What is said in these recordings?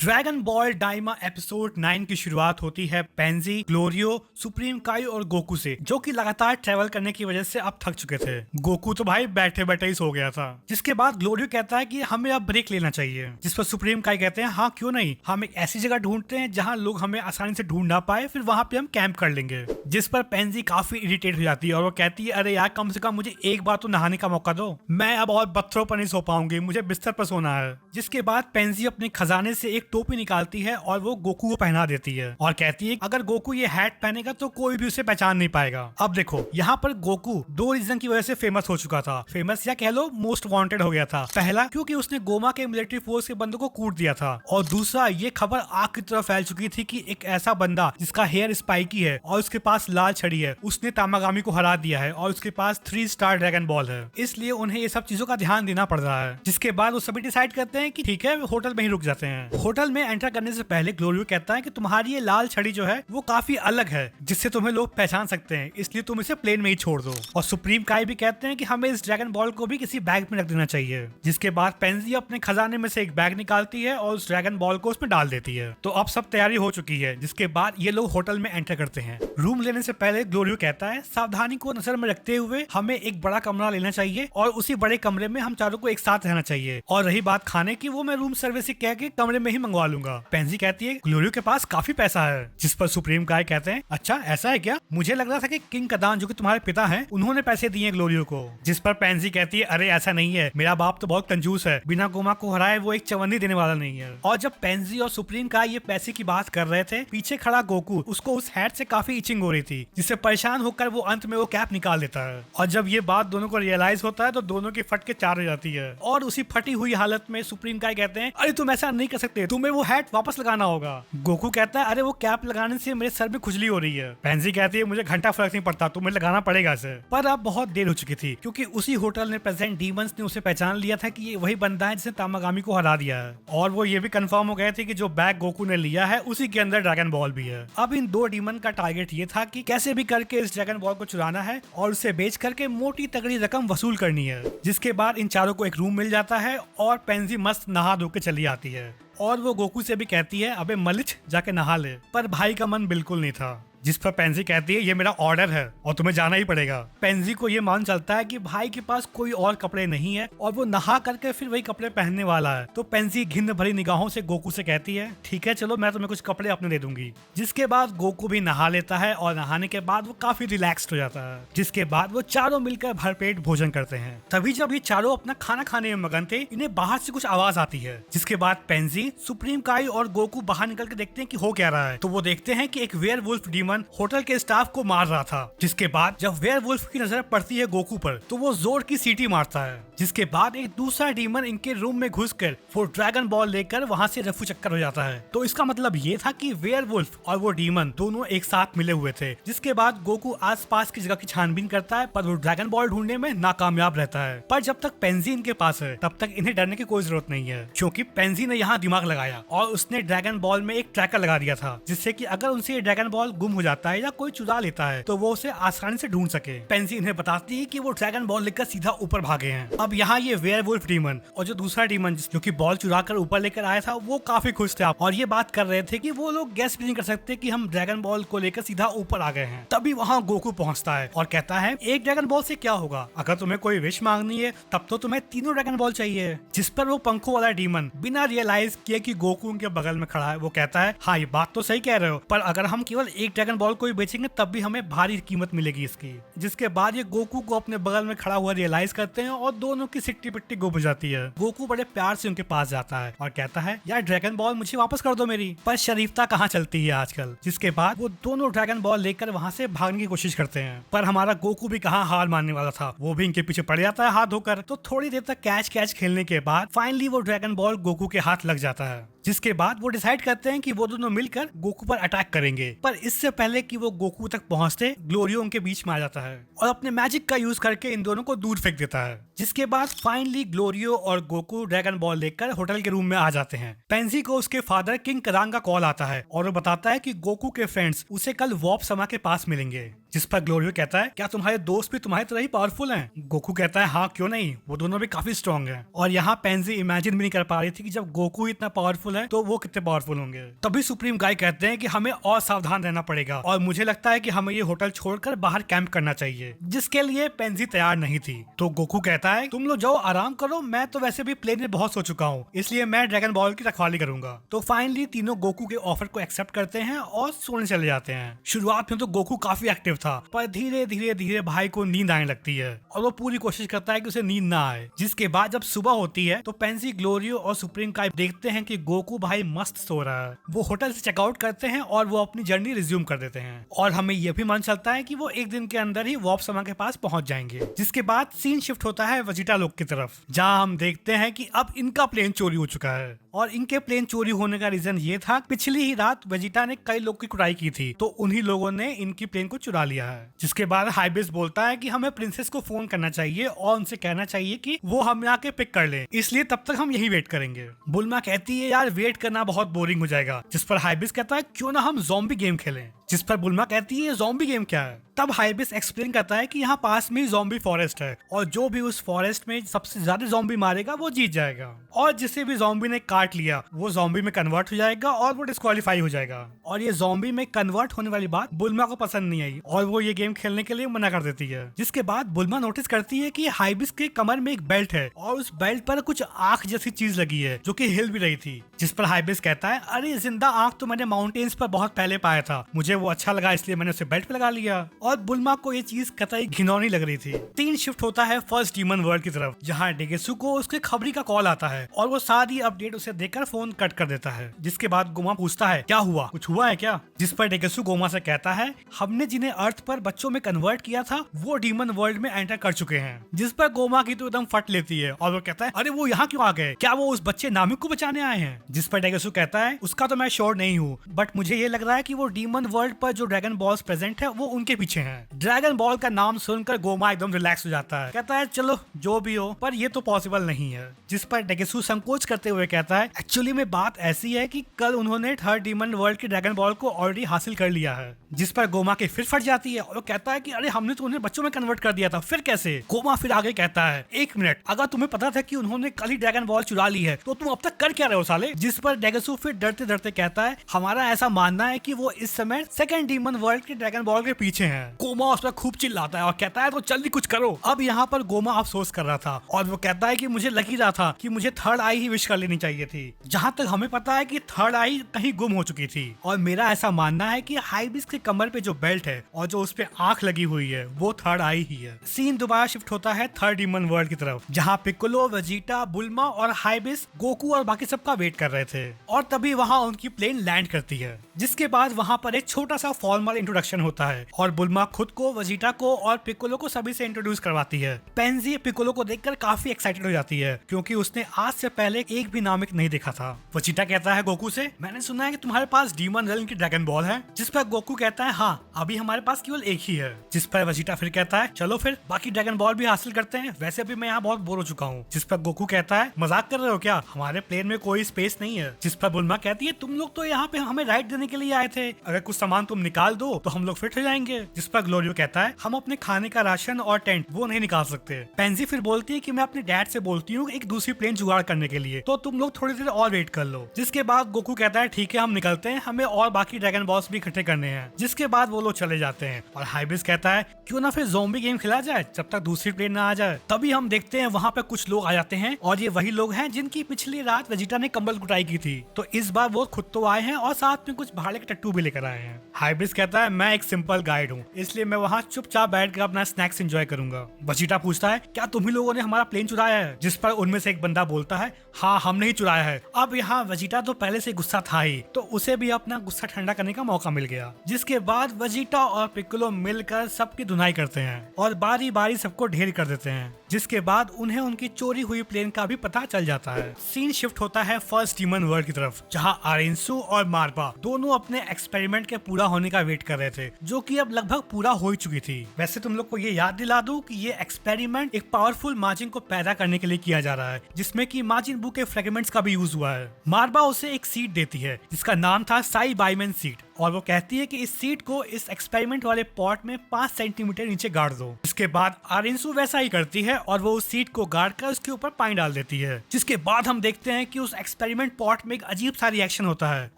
Dragon ball डाइमा episode 9 की शुरुआत होती है पेंजी, ग्लोरियो, सुप्रीम काई और गोकू से, जो कि लगातार ट्रेवल करने की वजह से अब थक चुके थे। गोकू तो भाई बैठे बैठे ही सो गया था। जिसके बाद ग्लोरियो कहता है कि हमें अब ब्रेक लेना चाहिए, जिस पर सुप्रीम काई कहते हैं हाँ क्यों नहीं, हम एक ऐसी जगह ढूंढते हैं जहाँ लोग हमें आसानी से ढूंढ ना पाए, फिर वहाँ पे हम कैंप कर लेंगे। जिस पर पेंजी काफी इरिटेट हो जाती है और वो कहती है अरे यार कम से कम मुझे एक बार तो नहाने का मौका दो, मैं अब और पत्थरों पर नहीं सो पाऊंगी, मुझे बिस्तर पर सोना है। जिसके बाद पेंजी अपने खजाने से एक टोपी निकालती है और वो गोकू को पहना देती है और कहती है अगर गोकू ये हैट पहनेगा तो कोई भी उसे पहचान नहीं पाएगा। अब देखो यहाँ पर गोकू दो रीजन की वजह से फेमस हो चुका था, फेमस या कह लो मोस्ट वांटेड हो गया था। पहला क्योंकि उसने गोमा के मिलिट्री फोर्स के बंदों को कूट दिया था, और दूसरा ये खबर आग की तरफ फैल चुकी थी कि एक ऐसा बंदा जिसका हेयर स्पाइकी है और उसके पास लाल छड़ी है, उसने तामागामी को हरा दिया है और उसके पास 3 स्टार ड्रैगन बॉल है, इसलिए उन्हें ये सब चीजों का ध्यान देना पड़ रहा है। जिसके बाद वो सभी डिसाइड करते हैं कि ठीक है होटल में ही रुक जाते हैं। होटल में एंटर करने से पहले ग्लोरियो कहता है कि तुम्हारी ये लाल छड़ी जो है वो काफी अलग है, जिससे तुम्हें लोग पहचान सकते हैं, इसलिए तुम इसे प्लेन में ही छोड़ दो। और सुप्रीम काई भी कहते हैं कि हमें इस ड्रैगन बॉल को भी किसी बैग में रख देना चाहिए। जिसके बाद पेंजी अपने खजाने में से एक बैग निकालती है और उस ड्रैगन बॉल को उसमें डाल देती है। तो अब सब तैयारी हो चुकी है। जिसके बाद ये लोग होटल में एंटर करते हैं। रूम लेने से पहले ग्लोरियो कहता है सावधानी को नजर में रखते हुए हमें एक बड़ा कमरा लेना चाहिए और उसी बड़े कमरे में हम चारों को एक साथ रहना चाहिए, और रही बात खाने की वो मैं रूम सर्विस से कह के कमरे में ही मंगवा लूंगा। पेंजी कहती है ग्लोरियो के पास काफी पैसा है। जिस पर सुप्रीम काय कहते हैं अच्छा ऐसा है क्या, मुझे लग रहा था कि किंग कदान जो कि तुम्हारे पिता हैं उन्होंने पैसे दिए ग्लोरियो को। जिस पर पेंजी कहती है अरे ऐसा नहीं है, मेरा बाप तो बहुत कंजूस है, बिना गोमा को हराए वो एक चवन्नी देने वाला नहीं है। और जब पेंजी और सुप्रीम काय ये पैसे की बात कर रहे थे, पीछे खड़ा गोकू उसको उस हैट से काफी इचिंग हो रही थी, जिससे परेशान होकर वो अंत में वो कैप निकाल देता है। और जब ये बात दोनों को रियलाइज होता है तो दोनों की फट के चार हो जाती है, और उसी फटी हुई हालत में सुप्रीम काय कहते हैं अरे तुम ऐसा नहीं कर सकते, तुम्हें वो हैट वापस लगाना होगा। गोकू कहता है अरे वो कैप लगाने से मेरे सर में खुजली हो रही है। पेंजी कहती है मुझे घंटा फर्क नहीं पड़ता, तुम्हें लगाना पड़ेगा इसे। पर अब बहुत देर हो चुकी थी, क्योंकि उसी होटल ने प्रेजेंट डीमंस ने उसे पहचान लिया था कि ये वही बंदा है जिसने तामागामी को हरा दिया है, और वो ये भी कंफर्म हो गए थे कि जो बैग गोकू ने लिया है उसी के अंदर ड्रैगन बॉल भी है। अब इन दो डीमन का टारगेट ये था कि कैसे भी करके इस ड्रैगन बॉल को चुराना है और उसे बेच करके मोटी तगड़ी रकम वसूल करनी है। जिसके बाद इन चारों को एक रूम मिल जाता है और पेंजी मस्त नहा धो के चली आती है, और वो गोकू से भी कहती है अबे मलिच जाके नहा ले, पर भाई का मन बिल्कुल नहीं था। जिस पर पेंजी कहती है ये मेरा ऑर्डर है और तुम्हें जाना ही पड़ेगा। पेंजी को ये मान चलता है कि भाई के पास कोई और कपड़े नहीं है और वो नहा करके फिर वही कपड़े पहनने वाला है। तो पेंजी घिन भरी निगाहों से गोकू से कहती है ठीक है चलो मैं तुम्हें कुछ कपड़े अपने दे दूंगी। जिसके बाद गोकू भी नहा लेता है और नहाने के बाद वो काफी रिलैक्स्ड हो जाता है। जिसके बाद वो चारों मिलकर भरपेट भोजन करते हैं। तभी जब ये चारों अपना खाना खाने में मगन थे, इन्हें बाहर से कुछ आवाज आती है। जिसके बाद पेंजी, सुप्रीम काई और गोकू बाहर निकल के देखते हैं कि हो क्या रहा है। तो वो देखते हैं कि एक वेयरवुल्फ डीमन होटल के स्टाफ को मार रहा था। जिसके बाद जब वेयरवुल्फ की नजर पड़ती है गोकू पर तो वो जोर की सीटी मारता है। जिसके बाद एक दूसरा डीमन इनके रूम में घुसकर वो ड्रैगन बॉल लेकर वहां से रफू चक्कर हो जाता है। तो इसका मतलब ये था कि वेयरवुल्फ और वो डीमन दोनों एक साथ मिले हुए थे। जिसके बाद गोकू आसपास की जगह की छानबीन करता है, पर वो ड्रैगन बॉल ढूंढने में नाकामयाब रहता है। पर जब तक पेंजी इनके पास है तब तक इन्हें डरने की कोई जरूरत नहीं है, क्योंकि पेंजी ने यहाँ दिमाग लगाया और उसने ड्रैगन बॉल में एक ट्रैकर लगा दिया था, जिससे कि अगर उनसे ये ड्रैगन बॉल गुम हो जाता है या कोई चुरा लेता है तो वो उसे आसानी से ढूंढ सके। पेंजी इन्हें बताती है कि वो ड्रैगन बॉल लेकर सीधा ऊपर भागे हैं। अब यहाँ ये वेयरवुल्फ डीमन और जो दूसरा डीमन जो कि बॉल चुरा कर ऊपर लेकर आया था वो काफी खुश थे और ये बात कर रहे थे कि वो लोग गेस भी नहीं कर सकते कि हम ड्रैगन बॉल को लेकर सीधा ऊपर आ गए हैं। तभी वहाँ गोकू पहुँचता है और कहता है एक ड्रैगन बॉल से क्या होगा, अगर तुम्हें कोई विश मांगनी है तब तो तुम्हें तीनों ड्रैगन बॉल चाहिए। जिस पर वो पंखों वाला डीमन बिना रियलाइज किए कि गोकू उनके बगल में खड़ा है वो कहता है हाँ ये बात तो सही कह रहे हो, पर अगर हम केवल एक ड्रैगन बॉल को ही बेचेंगे तब भी हमें भारी कीमत मिलेगी इसकी। जिसके बाद ये गोकू को अपने बगल में खड़ा हुआ रियलाइज करते हैं और दोनों की सिट्टी पिट्टी गुम हो जाती है। गोकू बड़े प्यार से उनके पास जाता है और कहता है यार ड्रैगन बॉल मुझे वापस कर दो मेरी, पर शरीफता कहाँ चलती है आजकल। जिसके बाद वो दोनों ड्रैगन बॉल लेकर वहाँ से भागने की कोशिश करते हैं, पर हमारा गोकू भी कहाँ हार मानने वाला था, वो भी इनके पीछे पड़ जाता है हाथ धोकर। तो थोड़ी देर तक कैच कैच खेलने के बाद फाइनली वो ड्रैगन बॉल गोकू के हाथ लग जाता है। जिसके बाद वो डिसाइड करते हैं कि वो दोनों मिलकर गोकू पर अटैक करेंगे, पर इससे पहले कि वो गोकू तक पहुंचते ग्लोरियो उनके बीच में आ जाता है और अपने मैजिक का यूज करके इन दोनों को दूर फेंक देता है। जिसके बाद फाइनली ग्लोरियो और गोकू ड्रैगन बॉल लेकर होटल के रूम में आ जाते हैं। पेंजी को उसके फादर किंग कदान का कॉल आता है और वो बताता है कि गोकू के फ्रेंड्स उसे कल वॉप समा के पास मिलेंगे। जिस पर ग्लोरियो कहता है क्या तुम्हारे दोस्त भी तुम्हारी तरह ही पावरफुल हैं? गोकू कहता है हाँ क्यों नहीं, वो दोनों भी काफी स्ट्रॉन्ग हैं। और यहाँ पेंजी इमेजिन भी नहीं कर पा रही थी कि जब गोकू इतना पावरफुल है तो वो कितने पावरफुल होंगे। तभी सुप्रीम गाय कहते हैं कि हमें और सावधान रहना पड़ेगा और मुझे लगता है कि हमें ये होटल छोड़कर बाहर कैंप करना चाहिए, जिसके लिए पेंजी तैयार नहीं थी। तो गोकू कहता है तुम लोग जाओ आराम करो, मैं तो वैसे भी प्लेन में बहुत सो चुका हूँ, इसलिए मैं ड्रैगन बॉल की रखवाली करूंगा। तो फाइनली तीनों गोकू के ऑफर को एक्सेप्ट करते हैं और सोने चले जाते हैं। शुरुआत में तो गोकू काफी एक्टिव था, पर धीरे धीरे धीरे भाई को नींद आने लगती है और वो पूरी कोशिश करता है कि उसे नींद ना आए। जिसके बाद जब सुबह होती है तो पेंजी, ग्लोरियो और सुप्रीम काई देखते हैं कि गोकू भाई मस्त सो रहा है। वो होटल से चेकआउट करते हैं और वो अपनी जर्नी रिज्यूम कर देते हैं और हमें यह भी मन चलता है कि वो एक दिन के अंदर ही वॉर्प समा के पास पहुंच जाएंगे। जिसके बाद सीन शिफ्ट होता है वेजिटा लोग की तरफ, जहां हम देखते हैं कि अब इनका प्लेन चोरी हो चुका है। और इनके प्लेन चोरी होने का रीजन ये था, पिछली ही रात वेजिटा ने कई लोग की कुटाई की थी, तो उन्हीं लोगों ने इनकी प्लेन को चुरा लिया है। जिसके बाद हाइबिस बोलता है कि हमें प्रिंसेस को फोन करना चाहिए और उनसे कहना चाहिए कि वो हमें आके पिक कर ले, इसलिए तब तक हम यही वेट करेंगे। बुल्मा कहती है यार वेट करना बहुत बोरिंग हो जाएगा। जिस पर हाइबिस कहता है क्यों ना हम ज़ॉम्बी गेम खेलें। जिस पर बुल्मा कहती है ज़ॉम्बी गेम क्या है। तब हाइबिस एक्सप्लेन करता है कि यहाँ पास में ही ज़ॉम्बी फॉरेस्ट है और जो भी उस फॉरेस्ट में सबसे ज्यादा ज़ॉम्बी मारेगा वो जीत जाएगा, और जिसे भी ज़ॉम्बी ने काट लिया वो ज़ॉम्बी में कन्वर्ट हो जाएगा और वो डिस्क्वालीफाई हो जाएगा। और ये ज़ॉम्बी में कन्वर्ट होने वाली बात बुल्मा को पसंद नहीं आई और वो ये गेम खेलने के लिए मना कर देती है। जिसके बाद बुल्मा नोटिस करती है कि हाइबिस के कमर में एक बेल्ट है और उस बेल्ट पर कुछ आंख जैसी चीज लगी है जो कि हिल भी रही थी। जिस पर हाइबिस कहता है अरे जिंदा आंख तो मैंने माउंटेन्स पर बहुत पहले पाया था, मुझे वो अच्छा लगा इसलिए मैंने उसे बेल्ट पे लगा लिया। और बुल्मा को ये चीज कतई घिनौनी लग रही थी। तीन शिफ्ट होता है फर्स्ट डीमन वर्ल्ड की तरफ, जहाँ डेगेसु को उसके खबरी का कॉल आता है और वो सारी अपडेट उसे देकर फोन कट कर देता है। जिसके बाद गोमा पूछता है क्या हुआ, कुछ हुआ है क्या? जिस पर डेगेसु गोमा से कहता है हमने जिन्हें अर्थ पर बच्चों में कन्वर्ट किया था वो डीमन वर्ल्ड में एंटर कर चुके हैं। जिस पर गोमा की तो एकदम फट लेती है और वो कहता है अरे वो यहाँ क्यों आ गए, क्या वो उस बच्चे नामिक को बचाने आए हैं? जिस पर डेगेसु कहता है उसका तो मैं श्योर नहीं हूँ, बट मुझे ये लग रहा है कि वो डीमन वर्ल्ड पर जो ड्रैगन बॉल्स प्रेजेंट है वो उनके पीछे हैं। ड्रैगन बॉल का नाम सुनकर गोमा एकदम रिलैक्स हो जाता है, कहता है चलो जो भी हो, पर ये तो पॉसिबल नहीं है। जिस पर डेगेसु संकोच करते हुए कहता है एक्चुअली में बात ऐसी है कि कल उन्होंने थर्ड डीमन वर्ल्ड के ड्रैगन बॉल को ऑलरेडी हासिल कर लिया है। जिस पर गोमा के फिर फट जाती है और वो कहता है कि अरे हमने तो उन्हें बच्चों में कन्वर्ट कर दिया था, फिर कैसे? गोमा फिर आगे कहता है एक मिनट, अगर तुम्हें पता था कि उन्होंने कल ही ड्रैगन बॉल चुरा ली है तो तुम अब तक कर क्या रहे हो साले? जिस पर डेगेसु फिर डरते डरते कहता है हमारा ऐसा मानना है कि वो इस समय सेकंड डीमन वर्ल्ड के ड्रैगन बॉल के पीछे हैं। गोमा उस पर खूब चिल्लाता है और कहता है तो जल्दी कुछ करो। अब यहाँ पर गोमा अफसोस कर रहा था और वो कहता है कि मुझे लग ही रहा था कि मुझे थर्ड आई ही विश कर लेनी चाहिए थी। जहाँ तक हमें पता है कि थर्ड आई कहीं गुम हो चुकी थी और मेरा ऐसा मानना है कि हाइबिस के कमर पे जो बेल्ट है और जो उस पे आंख लगी हुई है वो थर्ड आई ही है। सीन दोबारा शिफ्ट होता है थर्ड डीमन वर्ल्ड की तरफ, जहाँ पिक्कोलो, वेजिटा, बुल्मा और हाइबिस गोकू और बाकी सबका वेट कर रहे थे और तभी वहाँ उनकी प्लेन लैंड करती है। जिसके बाद वहाँ पर एक छोटा सा फॉर्मल इंट्रोडक्शन होता है और बुल्मा खुद को, वेजिटा को और पिक्कोलो को सभी से इंट्रोड्यूस करवाती है। पेंजी पिक्कोलो को देखकर काफी एक्साइटेड हो जाती है क्योंकि उसने आज से पहले एक भी नामिक नहीं देखा था। वेजिटा कहता है गोकू से मैंने सुना है कि तुम्हारे पास डीमन रेल्म की ड्रैगन बॉल है। जिस पर गोकू कहता है हाँ अभी हमारे पास केवल एक ही है। जिस पर वेजिटा फिर कहता है चलो फिर बाकी ड्रैगन बॉल भी हासिल करते हैं, वैसे भी मैं यहाँ बहुत बोर हो चुका हूँ। जिस पर गोकू कहता है मजाक कर रहे हो क्या, हमारे प्लेन में कोई स्पेस नहीं है। जिस पर बुल्मा कहती है तुम लोग तो यहाँ पे हमें राइड देने के लिए आए थे, अगर कुछ सामान तुम निकाल दो तो हम लोग फिट हो जाएंगे। जिस पर ग्लोरियो कहता है हम अपने खाने का राशन और टेंट वो नहीं निकाल सकते। पेंजी फिर बोलती है कि मैं अपने डैड से बोलती हूँ एक दूसरी प्लेन जुगाड़ करने के लिए, तो तुम लोग थोड़ी देर और वेट कर लो। जिसके बाद गोकू कहता है ठीक है हम निकलते हैं, हमें और बाकी ड्रैगन बॉल्स भी इकट्ठे करने हैं। जिसके बाद वो लोग चले जाते हैं और हाइबिस कहता है क्यों ना फिर ज़ॉम्बी गेम खेला जाए जब तक दूसरी प्लेन ना आ जाए। तभी हम देखते हैं वहाँ पे कुछ लोग आ जाते हैं और ये वही लोग हैं जिनकी पिछली रात वेजिटा ने कंबल कुटाई की थी, तो इस बार वो खुद तो आए हैं और साथ में कुछ भाड़े के टट्टू भी लेकर आए हैं। हाइबिस कहता है मैं एक सिंपल गाइड हूँ, इसलिए मैं वहाँ चुपचाप बैठ कर अपना स्नैक्स एंजॉय करूंगा। वेजिटा पूछता है क्या तुम ही लोगों ने हमारा प्लेन चुराया है? जिस पर उनमें से एक बंदा बोलता है हाँ हमने ही चुराया है। अब यहाँ वेजिटा तो पहले से गुस्सा था ही, तो उसे भी अपना गुस्सा ठंडा करने का मौका मिल गया। जिसके बाद वेजिटा और पिक्कोलो मिलकर सबकी धुनाई करते हैं और बारी बारी सबको ढेर कर देते हैं। जिसके बाद उन्हें उनकी चोरी हुई प्लेन का भी पता चल जाता है। सीन शिफ्ट होता है फर्स्ट डीमन वर्ल्ड की तरफ, जहाँ आरेंसु और मार्बा दोनों अपने एक्सपेरिमेंट के पूरा होने का वेट कर रहे थे, जो कि अब लगभग पूरा हो चुकी थी। वैसे तुम लोग को ये याद दिला दूं कि ये एक्सपेरिमेंट एक पावरफुल माजिन को पैदा करने के लिए किया जा रहा है, जिसमें कि माजिन बू के फ्रेगमेंट्स का भी यूज हुआ है। मार्बा उसे एक सीड देती है जिसका नाम था साई बाइमेन सीड और वो कहती है कि इस सीड को इस एक्सपेरिमेंट वाले पॉट में 5 सेंटीमीटर नीचे गाड़ दो। इसके बाद आरिंसू वैसा ही करती है और वो उस सीड को गाड़ कर उसके ऊपर पानी डाल देती है, जिसके बाद हम देखते हैं कि उस एक्सपेरिमेंट पॉट में एक अजीब सा रिएक्शन होता है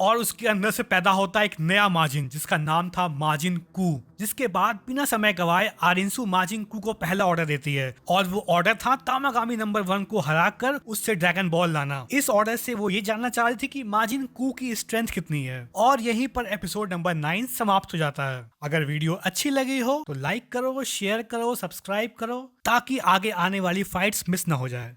और उसके अंदर से पैदा होता है एक नया माजिन जिसका नाम था माजिन कू। जिसके बाद बिना समय गवाए आरिंसू माजिन कू को पहला ऑर्डर देती है और वो ऑर्डर था तामागामी नंबर 1 को हराकर उससे ड्रैगन बॉल लाना। इस ऑर्डर से वो ये जानना चाह रही थी कि माजिन कू की स्ट्रेंथ कितनी है। और यहीं पर एपिसोड नंबर 9 समाप्त हो जाता है। अगर वीडियो अच्छी लगी हो तो लाइक करो, शेयर करो, सब्सक्राइब करो ताकि आगे आने वाली फाइट्स मिस ना हो जाए।